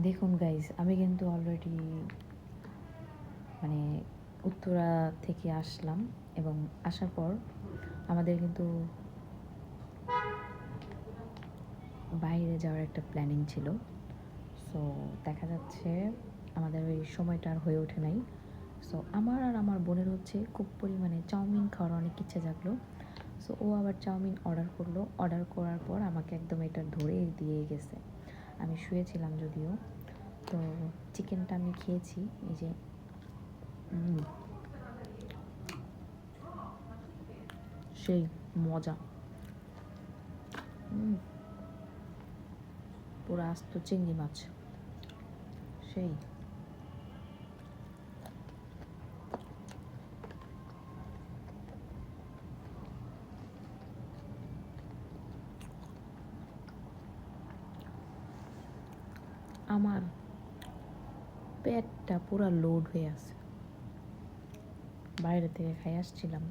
দেখুন গাইজ, আমি কিন্তু অলরেডি মানে উত্তরা থেকে আসলাম এবং আসার পর আমাদের কিন্তু বাইরে যাওয়ার একটা প্ল্যানিং ছিল। সো দেখা যাচ্ছে আমাদের ওই সময়টা আর হয়ে ওঠে নাই। সো আমার আর আমার বোনের হচ্ছে খুব পরিমাণে চাউমিন খাওয়ার অনেক ইচ্ছে জাগলো। সো ও আবার চাউমিন অর্ডার করলো। অর্ডার করার পর আমাকে একদম এটা ধরে দিয়ে গেছে। আমি শুয়েছিলাম যদিও। তো চিকেনটা আমি খেয়েছি, এই যে সেই মজা, পুরো আস্ত চিংড়ি মাছ, সেই। আমার পেটটা পুরো লোড হয়ে আছে, বাইরে থেকে খাই আসছিলাম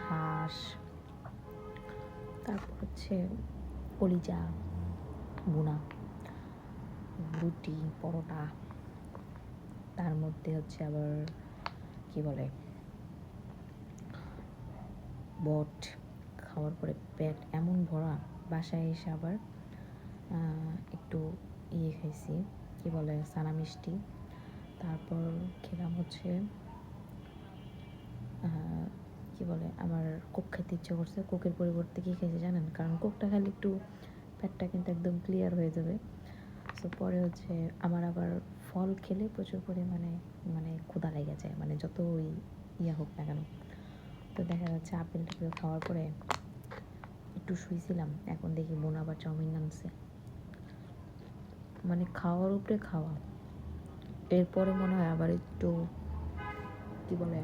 হাঁস, তারপর হচ্ছে কলিজা বুনা, রুটি, পরোটা, তার মধ্যে হচ্ছে আবার কি বলে বট। খাওয়ার পরে পেট এমন ভরা, বাসায় এসে আবার একটু খাইছি, কি বলে সানা মিষ্টি। তারপর খেলাম হচ্ছে কি বলে, আমার কোক খেতে ইচ্ছে করছে। কোকের পরিবর্তে কী খেয়েছি জানেন? কারণ কোকটা খালি একটু পেটটা কিন্তু একদম ক্লিয়ার হয়ে যাবে। সো পরে হচ্ছে আমার আবার ফল খেলে প্রচুর পরিমাণে ক্ষুধা লেগে যায়, যত ওই হোক না কেন। তো দেখা যাচ্ছে আপেল টাপেল খাওয়ার পরে একটু শুয়েছিলাম, এখন দেখি বোন আবার চাউমিন আনছে। খাওয়ার উপরে খাওয়া। এরপরে মনে হয় আবার একটু কি বলে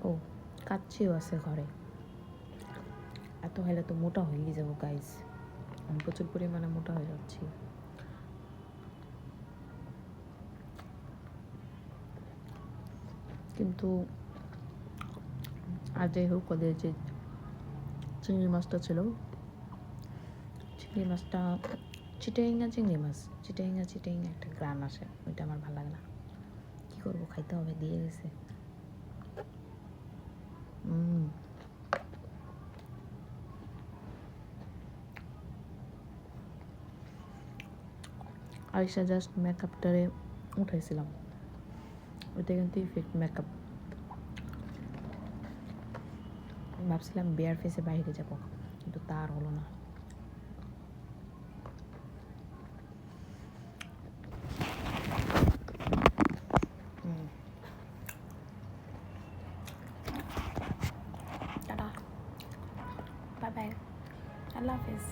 ও কাচ্চিও আছে ঘরে। এত হলে তো মোটা হয়ে যাবো গাইজ, আমি প্রচুর পরিমাণে মোটা হয়ে যাচ্ছি। কিন্তু আর যাই হোক, ওদের যে চিংড়ি মাছটা ছিল, চিংড়ি মাছটা চিটাইঙ্গা চিংড়ি মাছ, চিটাইঙ্গা একটা গ্রান আসে, ওইটা আমার ভালো লাগে না। কী করবো, খাইতে হবে, দিয়ে গেছে। আরিশা জাস্ট মেকআপটারে উঠাইছিলাম, ওইটা কিন্তু ইফেক্ট মেকআপ। ভাবছিলাম বেয়ার ফেসে বাইরে যাব, কিন্তু তার হলো না। টাটা, বাই বাই, আল্লাহ হাফেজ।